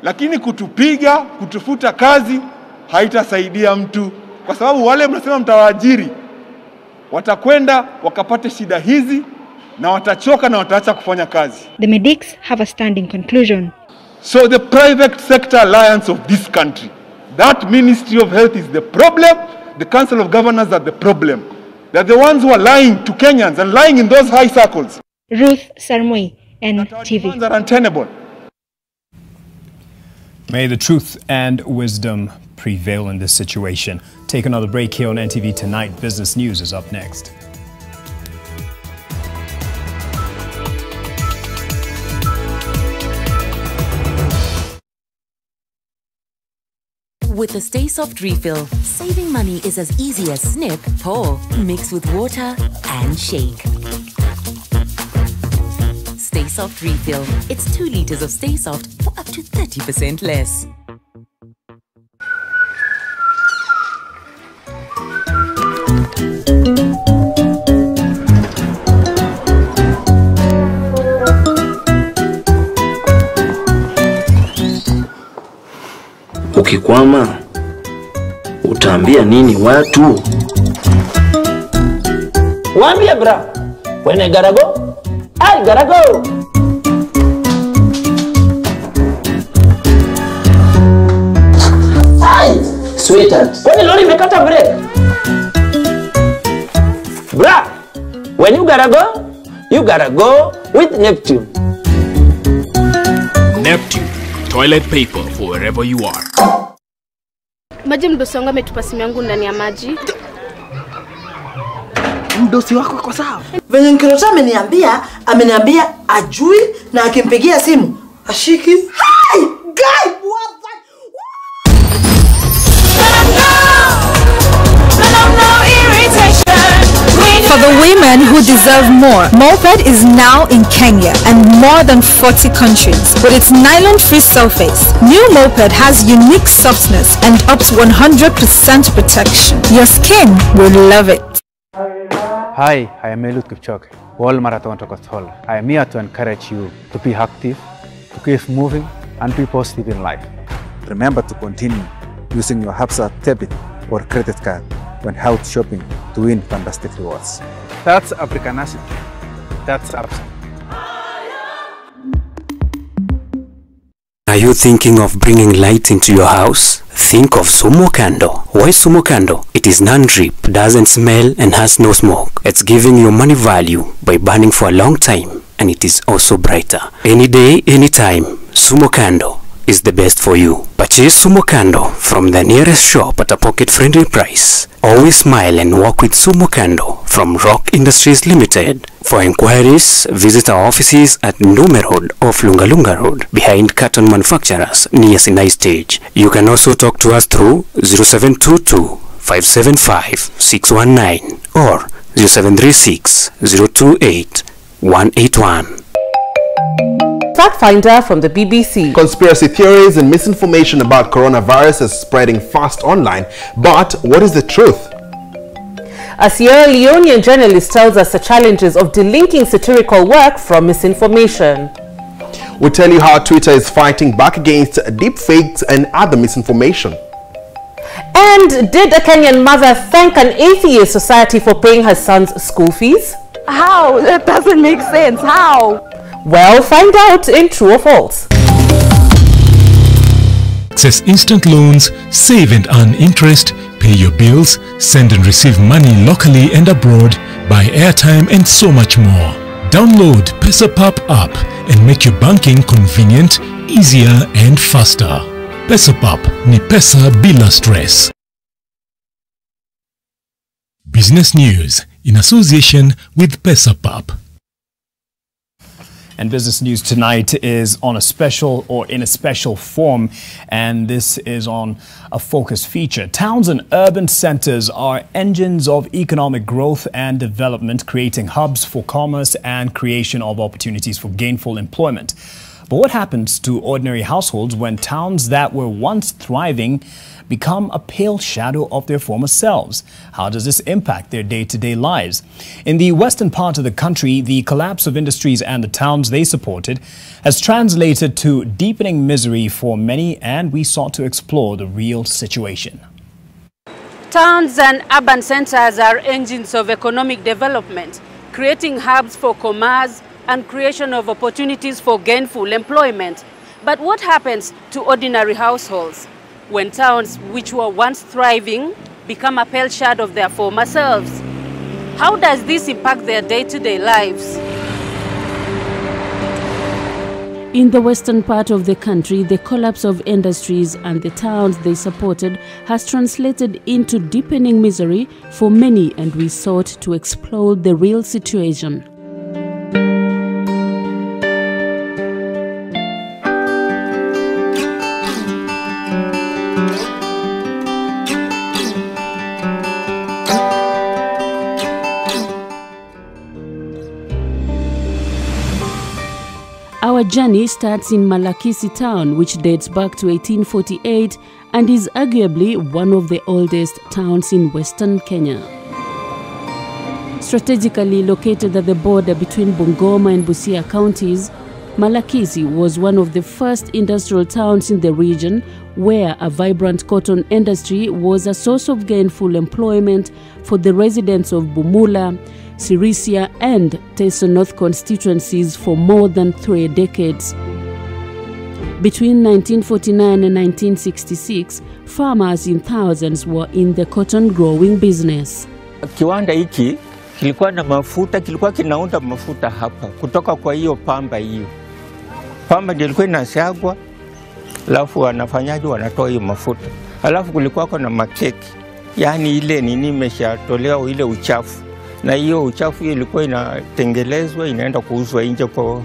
Lakini kutupiga, kutufuta kazi haitasaidia mtu, kwa sababu wale mnasema mtawaajiri watakwenda wakapate shida hizi na watachoka na wataacha kufanya kazi. The medics have a standing conclusion. So the private sector alliance of this country, that Ministry of Health is the problem, the Council of Governors are the problem. They're the ones who are lying to Kenyans and lying in those high circles. Ruth Sarmui, NTV. Are untenable. May the truth and wisdom prevail in this situation. Take another break here on NTV Tonight. Business News is up next. With the Stay Soft refill, saving money is as easy as snip, pour, mix with water, and shake. Stay Soft refill. It's 2 liters of Stay Soft for up to 30% less. Ukikwama utaambia nini watu? Waambie bra, when I gotta go, I gotta go. Hi, sweetheart. Kwani lori imekata break? Bra, when you gotta go with Neptune. Neptune, toilet paper for wherever you are. Maji mdosi wangu ametupa simu yangu ndani ya maji. Mdosi wako kwa sawa? Venye Nkirota ameniambia ajui na akimpigia simu ashiki. Hi, guy, what the? For the women who deserve more, Moped is now in Kenya and more than 40 countries. With its nylon-free surface, new Moped has unique softness and up to 100% protection. Your skin will love it. Hi, I am Eliud Kipchoge, World Marathon record holder. I am here to encourage you to be active, to keep moving, and be positive in life. Remember to continue using your Hapsa debit or credit card when out shopping to win fantastic rewards. That's African Nation. That's Hapsa. Are you thinking of bringing light into your house? Think of Sumo Candle. Why Sumo Candle? It is non-drip, doesn't smell and has no smoke. It's giving you money value by burning for a long time, and it is also brighter. Any day, anytime, Sumo Candle is the best for you. Purchase Sumo Candle from the nearest shop at a pocket-friendly price. Always smile and walk with Sumo Candle from Rock Industries Limited. For inquiries, visit our offices at Ndume Road off Lungalunga Road behind Carton Manufacturers near Sinai Stage. You can also talk to us through 0722 575 619 or 0736 028 181. Fact Finder from the BBC. Conspiracy theories and misinformation about coronavirus is spreading fast online, but what is the truth? A Sierra Leonean journalist tells us the challenges of delinking satirical work from misinformation. We'll tell you how Twitter is fighting back against deepfakes and other misinformation. And did a Kenyan mother thank an atheist society for paying her son's school fees? How? That doesn't make sense. How? Well, find out in True or False. Access instant loans, save and earn interest, pay your bills, send and receive money locally and abroad, buy airtime and so much more. Download PesaPap app and make your banking convenient, easier and faster. PesaPap ni pesa bila stress. Business News in association with PesaPap. And business news tonight is on a special in a special form, and this is on a focus feature. Towns and urban centers are engines of economic growth and development, creating hubs for commerce and creation of opportunities for gainful employment. But what happens to ordinary households when towns that were once thriving become a pale shadow of their former selves? How does this impact their day-to-day lives? In the western part of the country, the collapse of industries and the towns they supported has translated to deepening misery for many, and we sought to explore the real situation. Towns and urban centers are engines of economic development, creating hubs for commerce and creation of opportunities for gainful employment. But what happens to ordinary households when towns which were once thriving become a pale shadow of their former selves? How does this impact their day-to-day lives? In the western part of the country, the collapse of industries and the towns they supported has translated into deepening misery for many, and we sought to explore the real situation. Our journey starts in Malakisi town, which dates back to 1848 and is arguably one of the oldest towns in western Kenya. Strategically located at the border between Bungoma and Busia counties, Malakisi was one of the first industrial towns in the region, where a vibrant cotton industry was a source of gainful employment for the residents of Bumula, Sirisia and Teso North constituencies for more than 3 decades. Between 1949 and 1966, farmers in thousands were in the cotton growing business. Kiwanda hiki kilikuwa na mafuta, kilikuwa kinaunda mafuta hapa kutoka kwa hiyo pamba hiyo. Pamba ndio ilikuwa inasiagwa, alafu wanafanyaji wanatoa hiyo mafuta. Alafu kulikuwa na makeki, yani ile nini imeshatolewa ile uchafu. Na hiyo uchafu ilikuwa inatengelezwa, inaenda kuuzwa nje kwa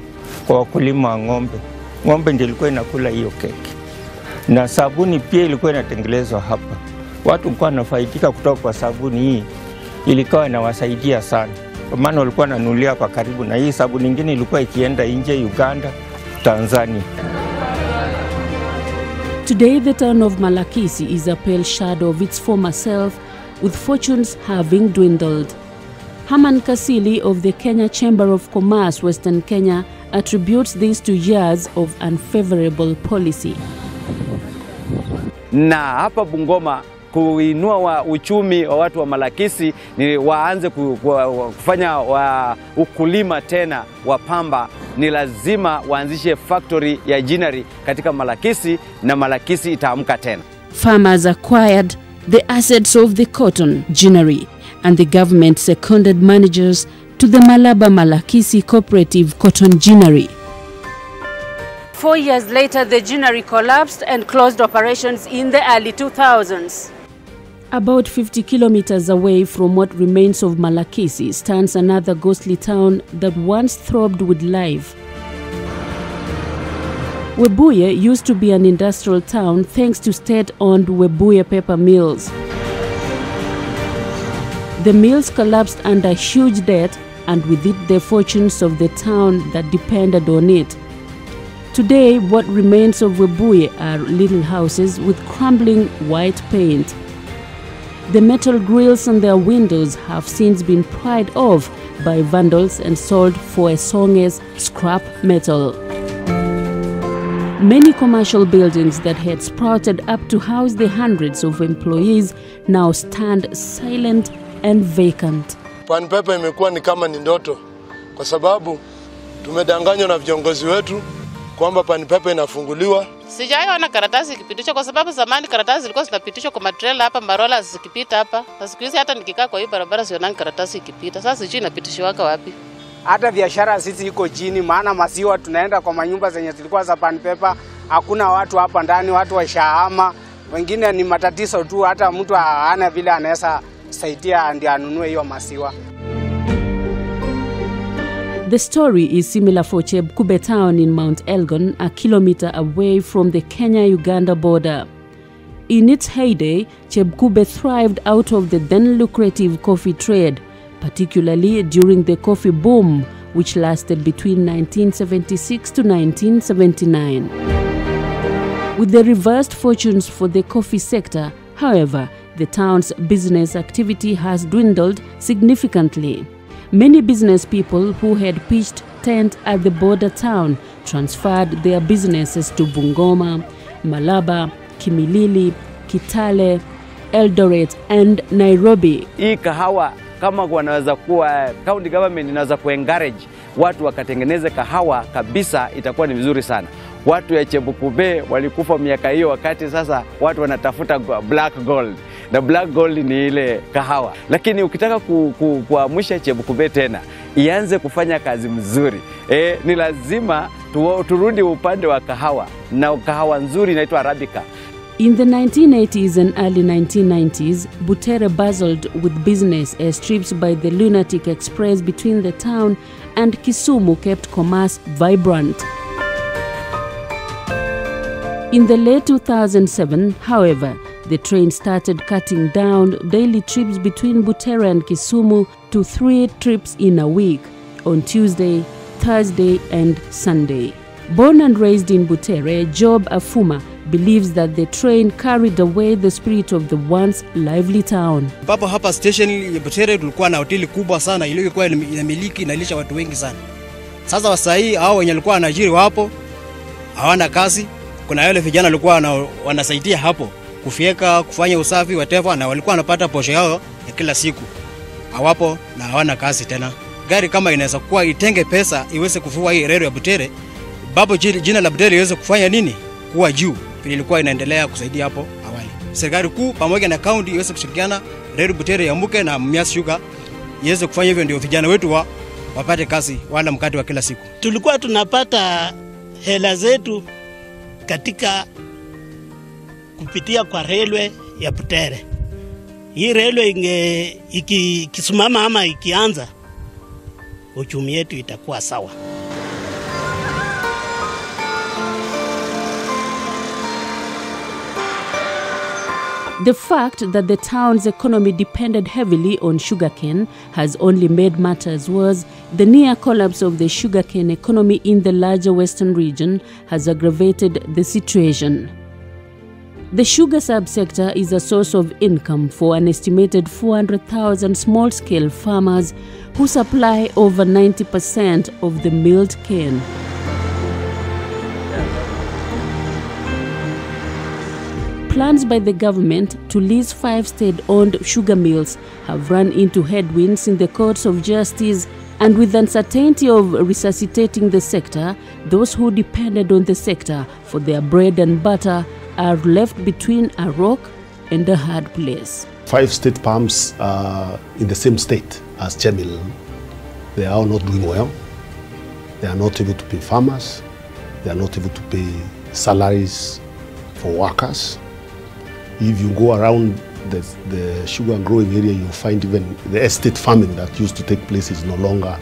wakulima wa ng'ombe. Ng'ombe ndio ilikuwa inakula hiyo keki. Na sabuni pia ilikuwa inatengelezwa hapa. Watu walikuwa wanafaidika kutoka kwa sabuni hii. Ilikuwa inawasaidia sana. Kwa maana walikuwa wananunulia hapa karibu, na hii sabuni nyingine ilikuwa ikienda nje, Uganda, Tanzania. Today, the town of Malakisi is a pale shadow of its former self, with fortunes having dwindled. Haman Kasili of the Kenya Chamber of Commerce, Western Kenya, attributes this to years of unfavorable policy. Na hapa Bungoma kuinua uchumi wa watu wa Malakisi ni waanze kufanya ukulima tena wa pamba, ni lazima waanzishe factory ya ginnery katika Malakisi na Malakisi itaamka tena. Farmers acquired the assets of the cotton ginnery and the government seconded managers to the Malaba Malakisi Cooperative Cotton Ginnery. 4 years later, the ginnery collapsed and closed operations in the early 2000s. About 50 kilometers away from what remains of Malakisi stands another ghostly town that once throbbed with life. Webuye used to be an industrial town thanks to state-owned Webuye paper mills. The mills collapsed under huge debt, and with it the fortunes of the town that depended on it. Today, what remains of Webuye are little houses with crumbling white paint. The metal grills on their windows have since been pried off by vandals and sold for as long as scrap metal. Many commercial buildings that had sprouted up to house the hundreds of employees now stand silent and vacant. Pan paper imekuwa ni kama ni ndoto kwa sababu tumedanganywa na viongozi wetu kwamba pan paper inafunguliwa. Sijaona karatasi ikipitishwa kwa sababu zamani karatasi zilikuwa zinapitishwa kwa matrela hapa Marola zikipita hapa. Na siku hizi hata nikikaa kwa hii barabara siona karatasi ikipita. Sasa sijui inapitishwa wapi. Hata biashara sisi iko chini, maana maziwa tunaenda kwa manyumba zenye zilikuwa za pan paper, hakuna watu hapa ndani, watu washahama. Wengine ni matatizo tu, hata mtu hana vile anaweza saidia ndio anunue hiyo maziwa. The story is similar for Chebkube town in Mount Elgon, a kilometer away from the Kenya-Uganda border. In its heyday, Chebkube thrived out of the then lucrative coffee trade, particularly during the coffee boom, which lasted between 1976 to 1979. With the reversed fortunes for the coffee sector, however, the town's business activity has dwindled significantly. Many business people who had pitched tent at the border town transferred their businesses to Bungoma, Malaba, Kimilili, Kitale, Eldoret and Nairobi. Hii kahawa kama wanaweza kuwa county government inaweza kuencourage watu wakatengeneze kahawa kabisa, itakuwa ni vizuri sana. Watu ya Chebukube walikufa miaka hiyo, wakati sasa watu wanatafuta black gold. Na black gold ni ile kahawa. Lakini ukitaka kuamsha Chebukube tena, ianze kufanya kazi mzuri. Ni lazima turudi upande wa kahawa. Na kahawa nzuri inaitwa Arabica. In the 1980s and early 1990s, Butere bustled with business as trips by the Lunatic Express between the town and Kisumu kept commerce vibrant. In the late 2007, however, the train started cutting down daily trips between Butere and Kisumu to 3 trips in a week, on Tuesday, Thursday and Sunday. Born and raised in Butere, Job Afuma believes that the train carried away the spirit of the once lively town. Papo hapa station ya Butere tulikuwa na hoteli kubwa sana iliyokuwa inamiliki inalisha watu wengi sana. Sasa wasai hao wenye walikuwa wanajiri wapo hawana kazi. Kuna wale vijana walikuwa wanasaidia hapo kufyeka, kufanya usafi, whatever, na walikuwa wanapata posho yao ya kila siku. Hawapo na hawana kazi tena. Gari kama inaweza kuwa itenge pesa iweze kufua hii reli ya Butere, babu jina la Butere iweze kufanya nini? Kuwa juu. Vile ilikuwa inaendelea kusaidia hapo awali. Serikali kuu pamoja na county iweze kushirikiana, reli Butere yamuke na Mias Sugar iweze kufanya hivyo, ndio vijana wetu wapate kazi wala mkate wa kila siku. Tulikuwa tunapata hela zetu katika kupitia kwa railway ya Butere. Hii railway ikisimama ama ikianza, uchumi yetu itakuwa sawa. The fact that the town's economy depended heavily on sugarcane has only made matters worse. The near collapse of the sugarcane economy in the larger western region has aggravated the situation. The sugar subsector is a source of income for an estimated 400,000 small-scale farmers who supply over 90% of the milled cane. plans by the government to lease 5 state-owned sugar mills have run into headwinds in the courts of justice, and with uncertainty of resuscitating the sector, those who depended on the sector for their bread and butter are left between a rock and a hard place. 5 state farms in the same state as Chemil, they are not doing well. They are not able to pay farmers. They are not able to pay salaries for workers. If you go around the sugar growing area, you'll find even the estate farming that used to take place is no longer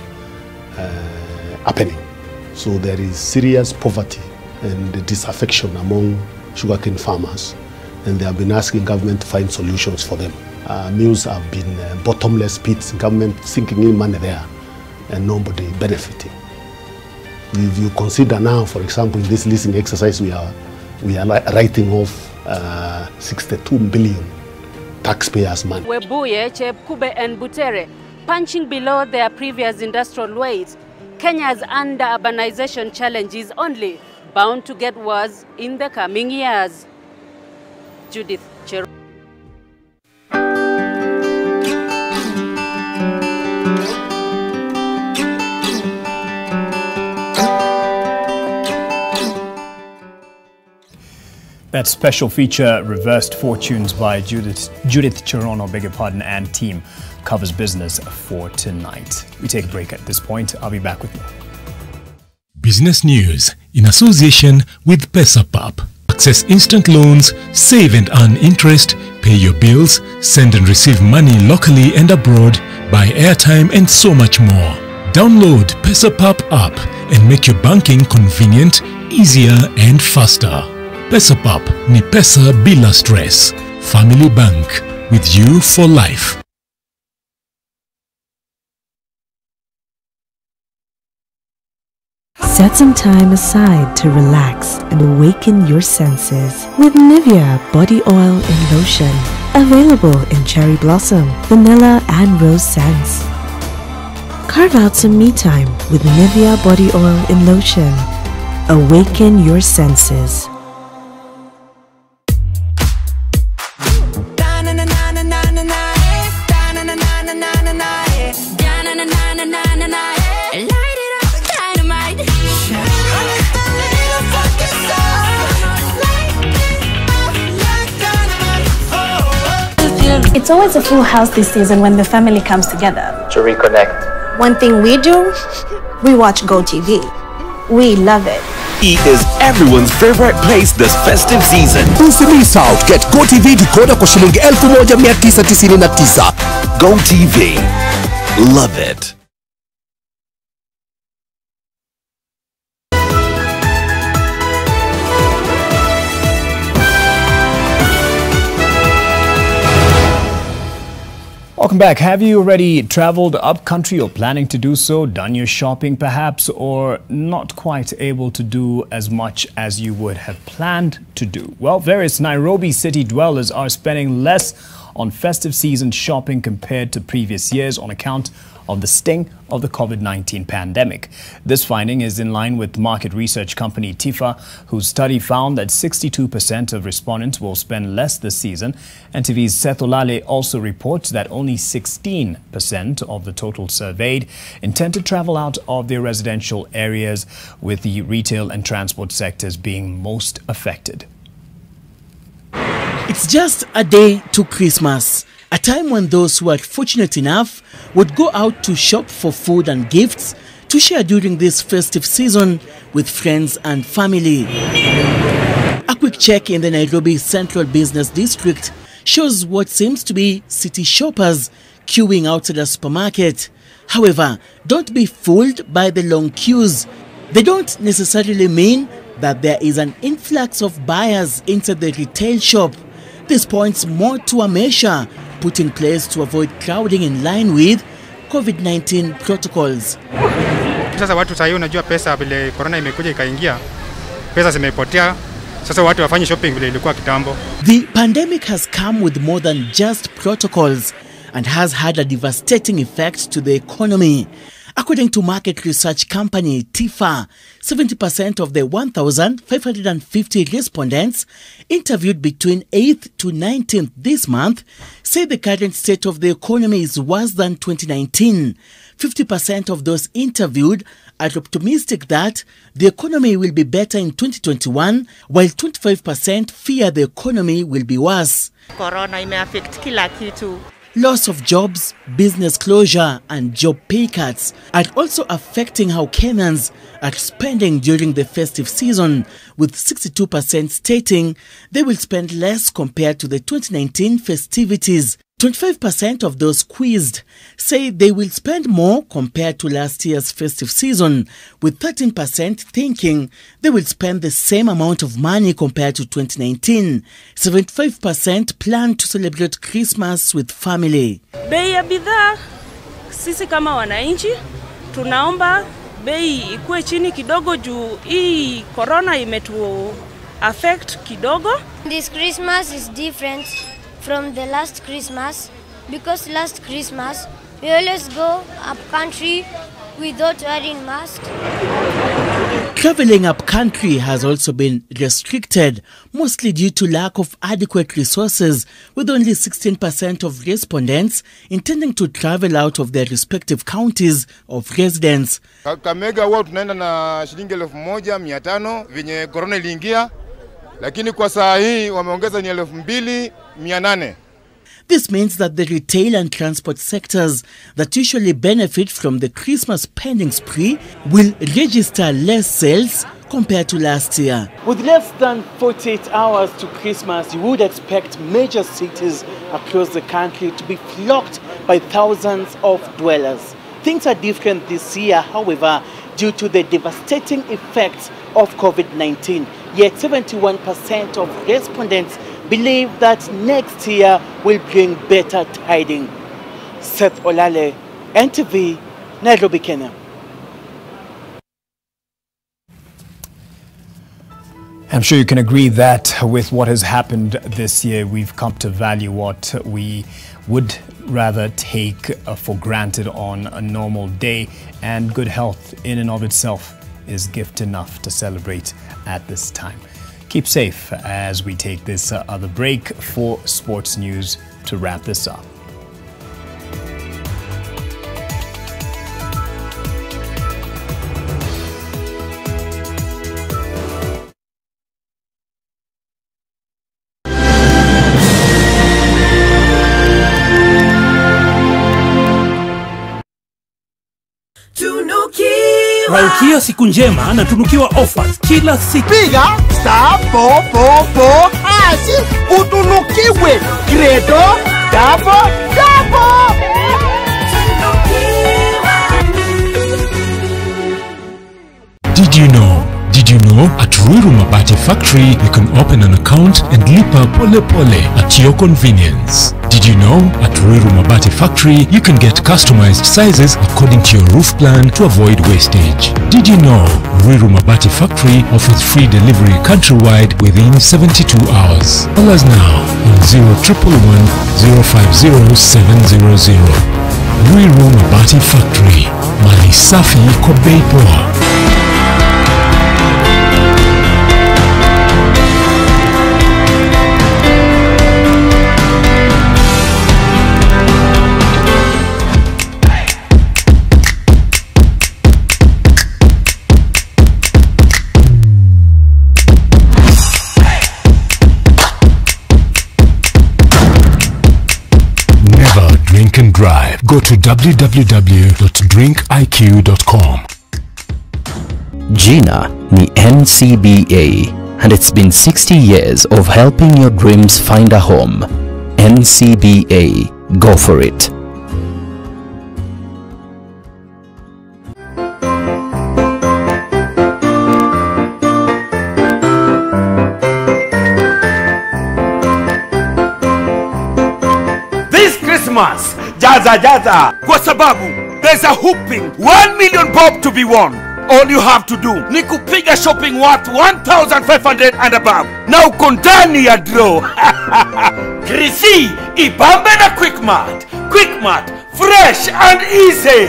happening. So there is serious poverty and disaffection among sugarcane farmers, and they have been asking government to find solutions for them. Mills have been bottomless pits, government sinking in money there and nobody benefiting. If you consider now, for example, in this leasing exercise, we are writing off 62 billion taxpayers' money. Webuye, Chepkube and Butere, punching below their previous industrial weight, Kenya's under-urbanization challenge is only bound to get worse in the coming years. Judith Chero. That special feature, Reversed Fortunes by Judith Chirono, beg your pardon, and team, covers business for tonight. We take a break at this point. I'll be back with more. Business news in association with PesaPap. Access instant loans, save and earn interest, pay your bills, send and receive money locally and abroad, buy airtime and so much more. Download PesaPap app and make your banking convenient, easier and faster. PesaPap ni pesa bila stress. Family Bank, with you for life. Set some time aside to relax and awaken your senses with Nivea Body Oil and Lotion. Available in cherry blossom, vanilla and rose scents. Carve out some me time with Nivea Body Oil and Lotion. Awaken your senses. It's always a full house this season when the family comes together. To reconnect. One thing we do, we watch GoTV. We love it. It is everyone's favorite place this festive season. Usimiss out. Get GoTV decoder kwa shilingi 1999. GoTV. Love it. Welcome back. Have you already traveled up country or planning to do so, done your shopping perhaps, or not quite able to do as much as you would have planned to do? Well, various Nairobi city dwellers are spending less on festive season shopping compared to previous years on account of the sting of the COVID-19 pandemic. This finding is in line with market research company TIFA, whose study found that 62% of respondents will spend less this season. NTV's Seth Olale also reports that only 16% of the total surveyed intend to travel out of their residential areas, with the retail and transport sectors being most affected. It's just a day to Christmas, a time when those who are fortunate enough would go out to shop for food and gifts to share during this festive season with friends and family. A quick check in the Nairobi Central Business District shows what seems to be city shoppers queuing outside a supermarket. However, don't be fooled by the long queues. They don't necessarily mean that there is an influx of buyers into the retail shop. This points more to a measure put in place to avoid crowding in line with COVID-19 protocols. Sasa watu sasa unajua pesa vile corona imekuja ikaingia, pesa zimepotea. Sasa watu wafanye shopping vile ilikuwa kitambo. The pandemic has come with more than just protocols and has had a devastating effect to the economy. According to market research company TIFA, 70% of the 1,550 respondents interviewed between 8th to 19th this month say the current state of the economy is worse than 2019. 50% of those interviewed are optimistic that the economy will be better in 2021, while 25% fear the economy will be worse. Corona imeaffect kila kitu. Loss of jobs, business closure and job pay cuts are also affecting how Kenyans are spending during the festive season, with 62% stating they will spend less compared to the 2019 festivities. 25% of those quizzed say they will spend more compared to last year's festive season, with 13% thinking they will spend the same amount of money compared to 2019. 75% plan to celebrate Christmas with family. Bei ya bidhaa, sisi kama wananchi tunaomba bei ikuwe chini kidogo juu hii corona imetu affect kidogo. This Christmas is different from the last Christmas, because last Christmas we always go up country without wearing masks. Traveling up country has also been restricted, mostly due to lack of adequate resources, with only 16% of respondents intending to travel out of their respective counties of residence. Kakamega wao tunaenda na shilingi 1,500 venye corona iliingia, lakini kwa saa hii wameongeza ni 2,800. This means that the retail and transport sectors that usually benefit from the Christmas spending spree will register less sales compared to last year. With less than 48 hours to Christmas, you would expect major cities across the country to be flocked by thousands of dwellers. Things are different this year, however, due to the devastating effects of COVID-19. Yet 71% of respondents believe that next year will bring better tidings. Seth Olale, NTV, Nairobi, Kenya. I'm sure you can agree that with what has happened this year, we've come to value what we would rather take for granted on a normal day, and good health in and of itself is gift enough to celebrate at this time. Keep safe as we take this other break for sports news to wrap this up. Malkia siku njema na tunukiwa offers kila siku. Piga *444# utunukiwe Credo double. Did you know at Ruiru Mabati Factory you can open an account and lipa pole pole at your convenience? Did you know at Ruiru Mabati Factory you can get customized sizes according to your roof plan to avoid wastage? Did you know Ruiru Mabati Factory offers free delivery countrywide within 72 hours? Call us now on 0111 050 700. Ruiru Mabati Factory, mali safi kwa bei poa. Drink and drive. Go to www.drinkiq.com. Gina ni NCBA, and it's been 60 years of helping your dreams find a home. NCBA, go for it. Jaza kwa sababu there's a hooping 1 million bob to be won. All you have to do ni kupiga shopping worth 1,500 and above, na uko ndani ya draw. Krisi ibambe na Quickmart, fresh and easy.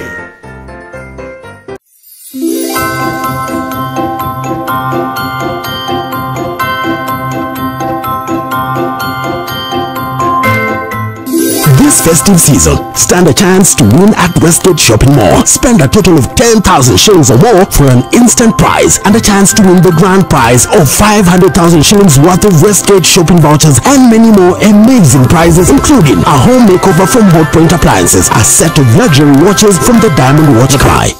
festive season. Stand a chance to win at Westgate Shopping Mall. Spend a total of 10,000 shillings or more for an instant prize and a chance to win the grand prize of 500,000 shillings worth of Westgate shopping vouchers and many more amazing prizes, including a home makeover from Hotpoint Appliances, a set of luxury watches from the Diamond Watch Cry.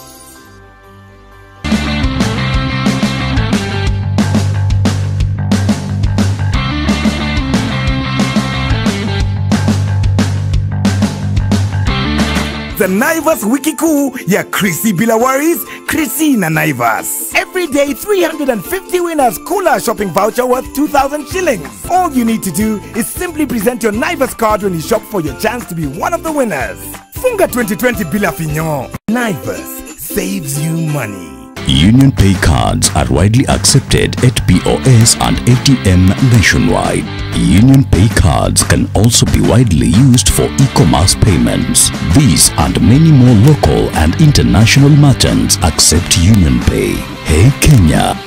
The Naivas Wiki Kuu ya Chrissy bila worries, Chrissy na Naivas. Every day 350 winners kula shopping voucher worth 2,000 shillings. All you need to do is simply present your Naivas card when you shop for your chance to be one of the winners. Funga 2020 bila finyo. Naivas saves you money. Union Pay cards are widely accepted at POS and ATM nationwide. Union Pay cards can also be widely used for e-commerce payments. These and many more local and international merchants accept Union Pay. Hey Kenya,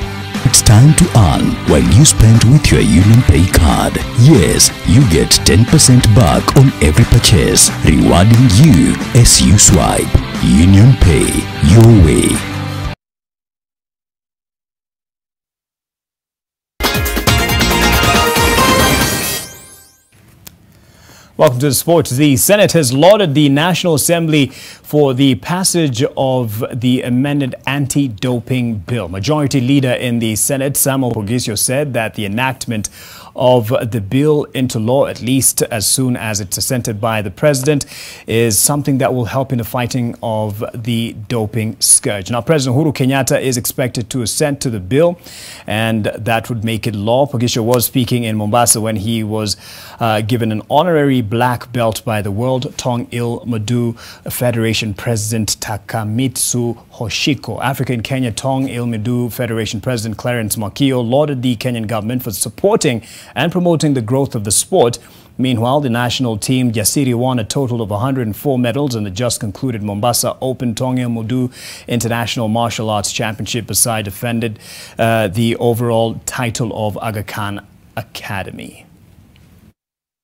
it's time to earn while you spend with your Union Pay card. Yes, you get 10% back on every purchase, rewarding you as you swipe. Union Pay, your way. Welcome to the sports. The Senate has lauded the National Assembly for the passage of the amended anti-doping bill. Majority Leader in the Senate, Samuel Pogisio, said that the enactment of the bill into law, at least as soon as it's assented by the President, is something that will help in the fighting of the doping scourge. Now, President Uhuru Kenyatta is expected to assent to the bill, and that would make it law. Pogisio was speaking in Mombasa when he was given an honorary black belt by the World Tong Il Madu Federation President Takamitsu Hoshiko. African Kenya Tong Il Madu Federation President Clarence Makio lauded the Kenyan government for supporting and promoting the growth of the sport. Meanwhile, the national team Jasiri won a total of 104 medals in the just concluded Mombasa Open Tong Il Madu International Martial Arts Championship. Aside defended the overall title of Aga Khan Academy.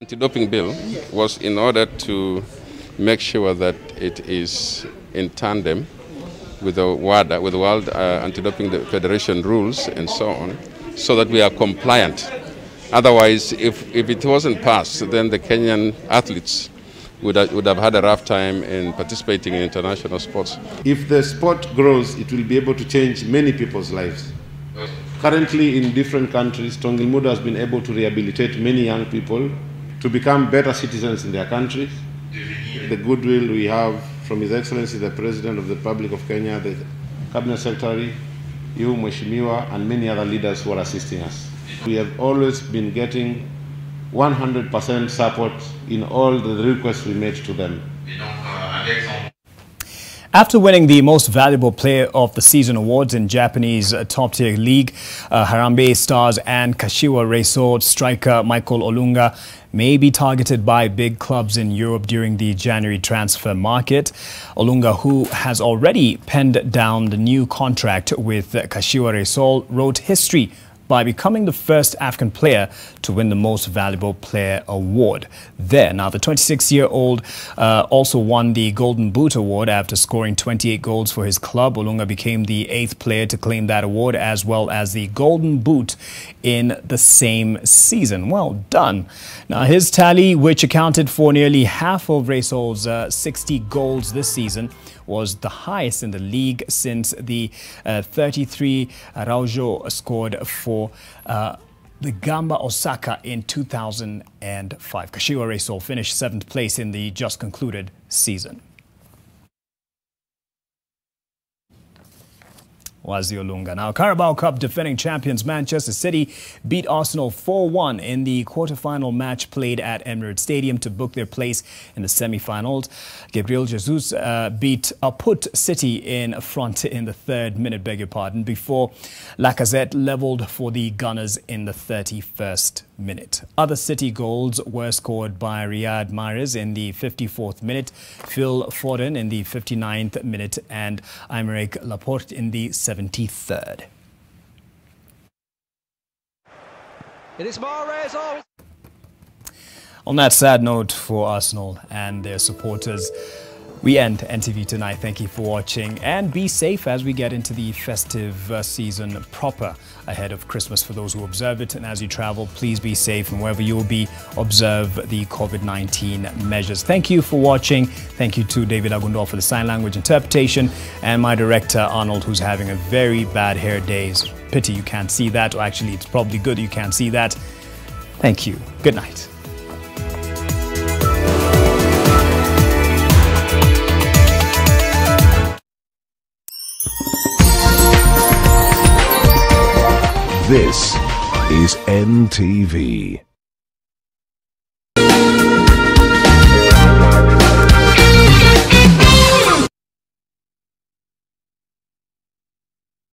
Anti-doping bill was in order to make sure that it is in tandem with the WADA, with the World Anti-Doping Federation rules and so on, so that we are compliant. Otherwise, if it wasn't passed, then the Kenyan athletes would have had a rough time in participating in international sports. If the sport grows, it will be able to change many people's lives. Currently, in different countries, Tong Il Madu has been able to rehabilitate many young people to become better citizens in their countries. The goodwill we have from His Excellency the President of the Republic of Kenya, the Cabinet Secretary, you, Mheshimiwa, and many other leaders who are assisting us. We have always been getting 100% support in all the requests we made to them. After winning the Most Valuable Player of the Season awards in Japanese top-tier league, Harambee Stars and Kashiwa Reysol striker Michael Olunga may be targeted by big clubs in Europe during the January transfer market. Olunga, who has already penned down the new contract with Kashiwa Reysol, wrote history by becoming the first African player to win the Most Valuable Player award there. Now, the 26-year-old also won the Golden Boot award after scoring 28 goals for his club. Olunga became the 8th player to claim that award, as well as the Golden Boot in the same season. Well done. Now, his tally, which accounted for nearly half of Reysol's 60 goals this season, was the highest in the league since the 33 Araujo scored for the Gamba Osaka in 2005. Kashiwa Reysol finished 7th place in the just concluded season. was Olunga. Now, Carabao Cup defending champions Manchester City beat Arsenal 4-1 in the quarter-final match played at Emirates Stadium to book their place in the semi-finals. Gabriel Jesus put City in front in the 3rd minute, before Lacazette levelled for the Gunners in the 31st minute. Other City goals were scored by Riyad Mahrez in the 54th minute, Phil Foden in the 59th minute, and Aymeric Laporte in the 73rd. It is Mahrez. On that sad note for Arsenal and their supporters, we end NTV Tonight. Thank you for watching, and be safe as we get into the festive season proper ahead of Christmas for those who observe it. And as you travel, please be safe, and wherever you will be, observe the COVID-19 measures. Thank you for watching. Thank you to David Agundor for the sign language interpretation, and my director Arnold, who's having a very bad hair day. It's pity you can't see that, or actually it's probably good you can't see that. Thank you. Good night. This is NTV.